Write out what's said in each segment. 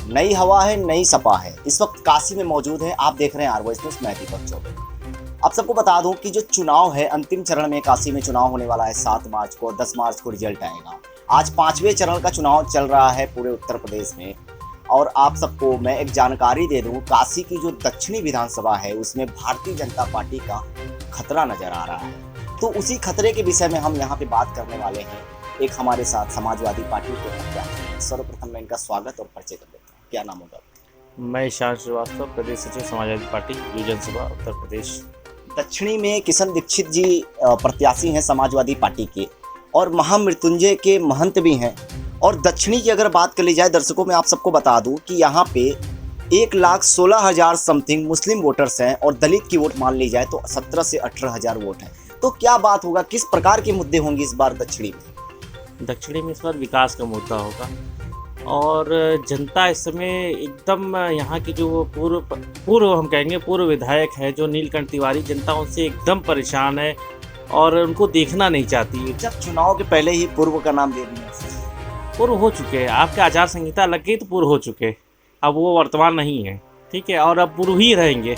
नई हवा है, नई सपा है। इस वक्त काशी में मौजूद है। आप देख रहे हैं आर वॉइस न्यूज़, मैं दीपक चौबे। आप सबको बता दूं कि जो चुनाव है, अंतिम चरण में काशी में चुनाव होने वाला है 7 मार्च को, 10 मार्च को रिजल्ट आएगा। आज 5वें चरण का चुनाव चल रहा है पूरे उत्तर प्रदेश में। और आप सबको मैं एक जानकारी दे दूं, काशी की जो दक्षिणी विधानसभा है उसमें भारतीय जनता पार्टी का खतरा नजर आ रहा है। तो उसी खतरे के विषय में हम यहाँ पे बात करने वाले हैं। एक हमारे साथ समाजवादी पार्टी के प्रत्याशी हैं। सर्वप्रथम मैं इनका स्वागत और परिचय कर देता हूँ। क्या नाम होगा? मैं ईशान श्रीवास्तव, प्रदेश सचिव समाजवादी पार्टी योजन सभा उत्तर प्रदेश। दक्षिणी में किशन दीक्षित जी प्रत्याशी हैं समाजवादी पार्टी के, और महामृत्युंजय के महंत भी हैं। और दक्षिणी की अगर बात कर ली जाए, दर्शकों में आप सबको बता दूं कि यहाँ पे 1,16,000 समथिंग मुस्लिम वोटर्स हैं, और दलित की वोट मान ली जाए तो 17 से 18,000 वोट हैं। तो क्या बात होगा, किस प्रकार के मुद्दे होंगे इस बार दक्षिणी में? दक्षिणी में इस बार विकास का मुद्दा होगा, और जनता इस समय एकदम यहाँ की जो पूर्व हम कहेंगे पूर्व विधायक है जो नीलकंठ तिवारी, जनता उनसे एकदम परेशान है और उनको देखना नहीं चाहती है। जब चुनाव के पहले ही पूर्व का नाम दे दिया, पूर्व हो चुके हैं। आपके आचार संहिता लग गई तो पूर्व हो चुके, अब वो वर्तमान नहीं है, ठीक है, और अब पूर्व ही रहेंगे।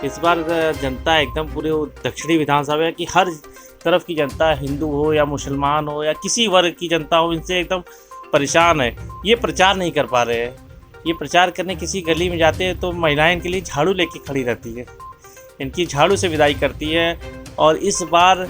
इस बार जनता एकदम पूरे दक्षिणी विधानसभा की हर तरफ की जनता, हिंदू हो या मुसलमान हो या किसी वर्ग की जनता हो, इनसे एकदम परेशान है। ये प्रचार नहीं कर पा रहे हैं। ये प्रचार करने किसी गली में जाते हैं तो महिलाएं इनके लिए झाड़ू लेके खड़ी रहती है, इनकी झाड़ू से विदाई करती है। और इस बार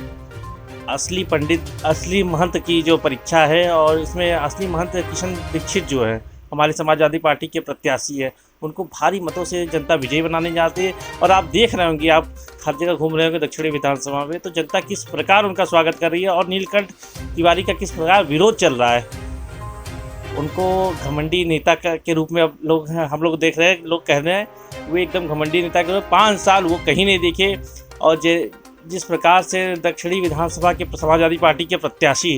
असली पंडित, असली महंत की जो परीक्षा है, और इसमें असली महंत किशन दीक्षित जो है हमारे समाजवादी पार्टी के प्रत्याशी है, उनको भारी मतों से जनता विजयी बनाने जाती है। और आप देख रहे होंगे, आप हर जगह घूम रहे होंगे दक्षिणी विधानसभा में, तो जनता किस प्रकार उनका स्वागत कर रही है और नीलकंठ तिवारी का किस प्रकार विरोध चल रहा है। उनको घमंडी नेता के रूप में अब हम लोग देख रहे हैं, लोग कह रहे हैं वो एकदम घमंडी नेता के रूप में 5 साल वो कहीं नहीं दिखे। और जिस प्रकार से दक्षिणी विधानसभा के समाजवादी पार्टी के प्रत्याशी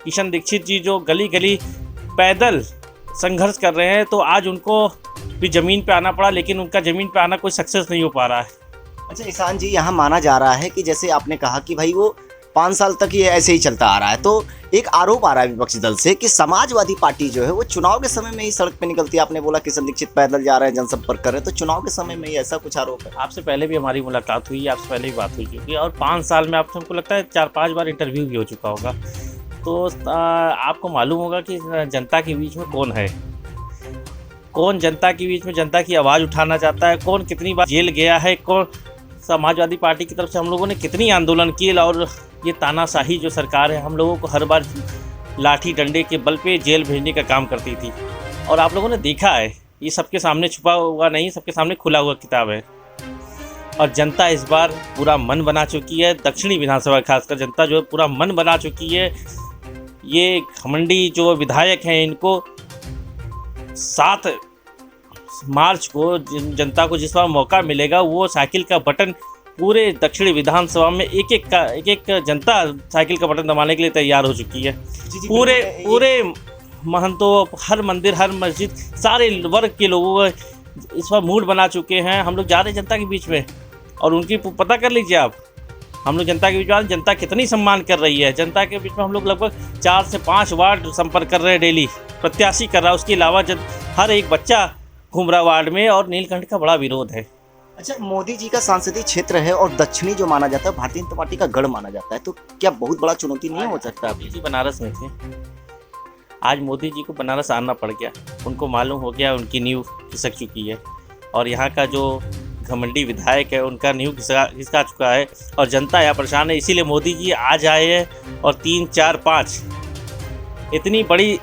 किशन दीक्षित जी जो गली गली पैदल संघर्ष कर रहे हैं, तो आज उनको भी ज़मीन पे आना पड़ा, लेकिन उनका ज़मीन पे आना कोई सक्सेस नहीं हो पा रहा है। अच्छा ईशान जी, यहाँ माना जा रहा है कि जैसे आपने कहा कि भाई वो 5 साल तक ये ऐसे ही चलता आ रहा है, तो एक आरोप आ रहा है विपक्षी दल से कि समाजवादी पार्टी जो है वो चुनाव के समय में ही सड़क पे निकलती है। आपने बोला किशन दीक्षित पैदल जा रहे हैं, जनसंपर्क कर रहे हैं, तो चुनाव के समय में ही ऐसा कुछ आरोप है? आपसे पहले भी हमारी मुलाकात हुई, आपसे पहले भी बात हुई चुकी है, और 5 साल में आपसे हमको लगता है 4-5 बार इंटरव्यू भी हो चुका होगा। तो आपको मालूम होगा कि जनता के बीच में कौन है, कौन जनता के बीच में जनता की आवाज़ उठाना चाहता है, कौन कितनी बार जेल गया है, कौन समाजवादी पार्टी की तरफ से हम लोगों ने कितनी आंदोलन किए। और ये तानाशाही जो सरकार है हम लोगों को हर बार लाठी डंडे के बल पे जेल भेजने का काम करती थी, और आप लोगों ने देखा है ये सबके सामने छुपा हुआ नहीं, सबके सामने खुला हुआ किताब है। और जनता इस बार पूरा मन बना चुकी है, दक्षिणी विधानसभा खासकर जनता जो है पूरा मन बना चुकी है। ये घमंडी जो विधायक हैं, इनको 7 मार्च को जनता को जिस बार मौका मिलेगा, वो साइकिल का बटन पूरे दक्षिणी विधानसभा में एक जनता साइकिल का बटन दबाने के लिए तैयार हो चुकी है। पूरे महंतों, हर मंदिर, हर मस्जिद, सारे वर्ग के लोगों को इस बार मूड बना चुके हैं। हम लोग जा रहे हैं जनता के बीच में, और उनकी पता कर लीजिए आप, हम लोग जनता के बीच में, जनता कितनी सम्मान कर रही है। जनता के बीच में हम लोग लगभग 4 से 5 वार्ड संपर्क कर रहे हैं डेली, प्रत्याशी कर रहा है, उसके अलावा हर एक बच्चा घूम रहा वार्ड में, और नीलकंठ का बड़ा विरोध है। अच्छा, मोदी जी का संसदीय क्षेत्र है और दक्षिणी जो माना जाता है भारतीय जनता पार्टी का गढ़ माना जाता है, तो क्या बहुत बड़ा चुनौती नहीं हो सकता? मोदी जी बनारस में थे, आज मोदी जी को बनारस आना पड़ गया। उनको मालूम हो गया उनकी नींव खिसक चुकी है, और यहाँ का जो घमंडी विधायक है उनका नींव खिसका चुका है, और जनता यहाँ परेशान है। इसीलिए मोदी जी आज आए हैं, और 3, 4, 5 इतनी बड़ी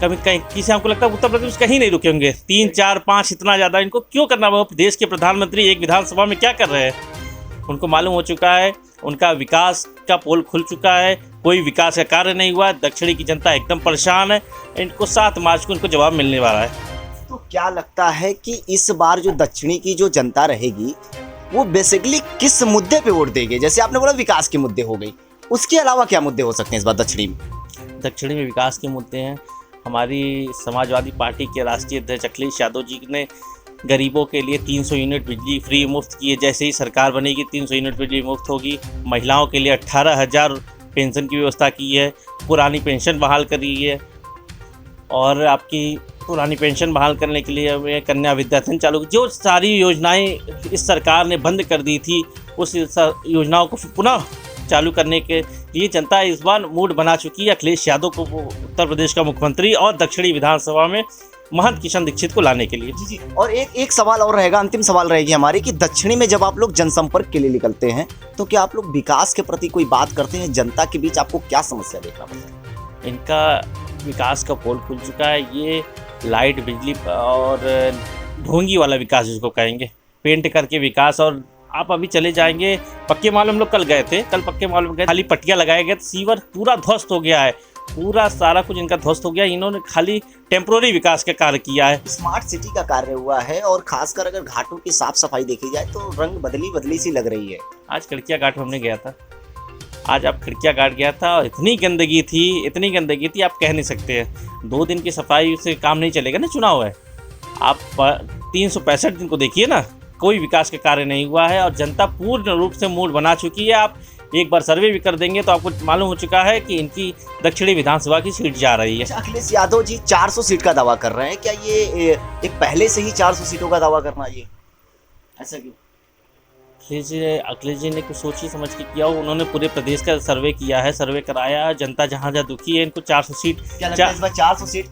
कभी कहीं किसी हमको लगता है उत्तर प्रदेश कहीं नहीं रुके होंगे। 3, 4, 5 इतना ज़्यादा इनको क्यों करना? वो देश के प्रधानमंत्री एक विधानसभा में क्या कर रहे हैं? उनको मालूम हो चुका है, उनका विकास का पोल खुल चुका है, कोई विकास का कार्य नहीं हुआ। दक्षिणी की जनता एकदम परेशान है। इनको 7 मार्च को इनको जवाब मिलने वाला है। तो क्या लगता है कि इस बार जो दक्षिणी की जो जनता रहेगी वो बेसिकली किस मुद्दे पे वोट देगी? जैसे आपने बोला विकास के मुद्दे हो गई, उसके अलावा क्या मुद्दे हो सकते हैं इस बार दक्षिणी में? दक्षिणी में विकास के मुद्दे हैं। हमारी समाजवादी पार्टी के राष्ट्रीय अध्यक्ष अखिलेश यादव जी ने गरीबों के लिए 300 यूनिट बिजली फ्री मुफ्त की है। जैसे ही सरकार बनेगी 300 यूनिट बिजली मुफ्त होगी। महिलाओं के लिए 18,000 पेंशन की व्यवस्था की है, पुरानी पेंशन बहाल करी है, और आपकी पुरानी पेंशन बहाल करने के लिए हमें कन्या विद्याधन चालू, जो सारी योजनाएं इस सरकार ने बंद कर दी थी उस योजनाओं को पुनः चालू करने के लिए जनता इस बार मूड बना चुकी है अखिलेश यादव को उत्तर प्रदेश का मुख्यमंत्री और दक्षिणी विधानसभा में महंत किशन दीक्षित को लाने के लिए। जी जी। और एक सवाल और रहेगा, अंतिम सवाल रहेगी हमारी कि दक्षिणी में जब आप लोग जनसंपर्क के लिए निकलते हैं तो क्या आप लोग विकास के प्रति कोई बात करते हैं? जनता के बीच आपको क्या समस्या देखना पड़ता है? इनका विकास का पोल खुल चुका है। ये लाइट, बिजली और ढोंगी वाला विकास जिसको कहेंगे, पेंट करके विकास। और आप अभी चले जाएंगे पक्के माल, हम लोग कल गए थे, कल पक्के माल में गए, खाली पट्टियाँ लगाए गए, सीवर पूरा ध्वस्त हो गया है, पूरा सारा कुछ इनका ध्वस्त हो गया। इन्होंने खाली टेम्पोररी विकास का कार्य किया है। स्मार्ट सिटी का कार्य हुआ है और खासकर अगर घाटों की साफ सफाई देखी जाए तो रंग बदली सी लग रही है। आज खिड़किया घाट हमने गया था, आज आप खिड़किया घाट गया था और इतनी गंदगी थी आप कह नहीं सकते हैं। 2 दिन की सफाई से काम नहीं चलेगा ना, चुनाव है। आप 365 दिन को देखिए ना, कोई विकास का कार्य नहीं हुआ है और जनता पूर्ण रूप से मूड बना चुकी है। आप एक बार सर्वे भी कर देंगे तो आपको मालूम हो चुका है कि इनकी दक्षिणी विधानसभा की सीट जा रही है। अखिलेश यादव जी 400 सीट का दावा कर रहे हैं, क्या ये एक पहले से ही 400 सीटों का दावा करना, ये ऐसा क्यों? अखिलेश जी ने कुछ सोची समझ के किया। उन्होंने पूरे प्रदेश का सर्वे किया है, सर्वे कराया, जनता जहाँ जहाँ दुखी है इनको 400 सीट, क्या लगता है इस बार 400 सीट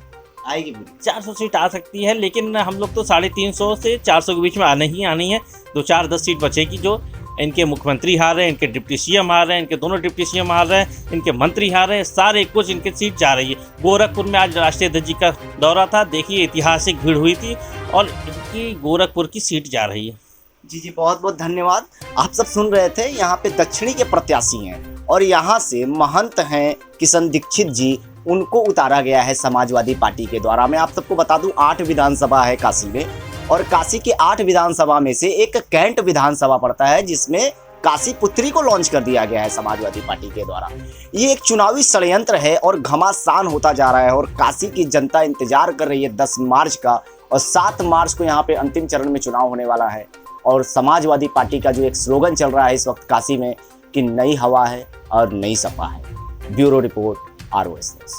आएगी? 400 सीट आ सकती है, लेकिन हम लोग तो 350 से 400 के बीच में आनी है। 2-4-10 सीट बचेगी। जो इनके मुख्यमंत्री हार रहे हैं, इनके डिप्टी सीएम हार रहे हैं, इनके दोनों डिप्टी सीएम हार रहे हैं, इनके मंत्री हार रहे हैं, सारे कुछ इनके सीट जा रही है। गोरखपुर में आज राष्ट्रीय अध्यक्ष जी का दौरा था, देखिए ऐतिहासिक भीड़ हुई थी और इनकी गोरखपुर की सीट जा रही है। जी जी, बहुत बहुत धन्यवाद। आप सब सुन रहे थे, यहाँ पे दक्षिणी के प्रत्याशी हैं और यहाँ से महंत हैं किशन दीक्षित जी, उनको उतारा गया है समाजवादी पार्टी के द्वारा। मैं आप सबको बता दूं 8 विधानसभा है काशी में और काशी के 8 विधानसभा में से एक कैंट विधानसभा पड़ता है जिसमें काशी पुत्री को लॉन्च कर दिया गया है समाजवादी पार्टी के द्वारा। ये एक चुनावी षड्यंत्र है और घमासान होता जा रहा है और काशी की जनता इंतजार कर रही है 10 मार्च का और 7 मार्च को यहाँ पे अंतिम चरण में चुनाव होने वाला है। और समाजवादी पार्टी का जो एक स्लोगन चल रहा है इस वक्त काशी में कि नई हवा है और नई सपा है। Bureau report, ROS news.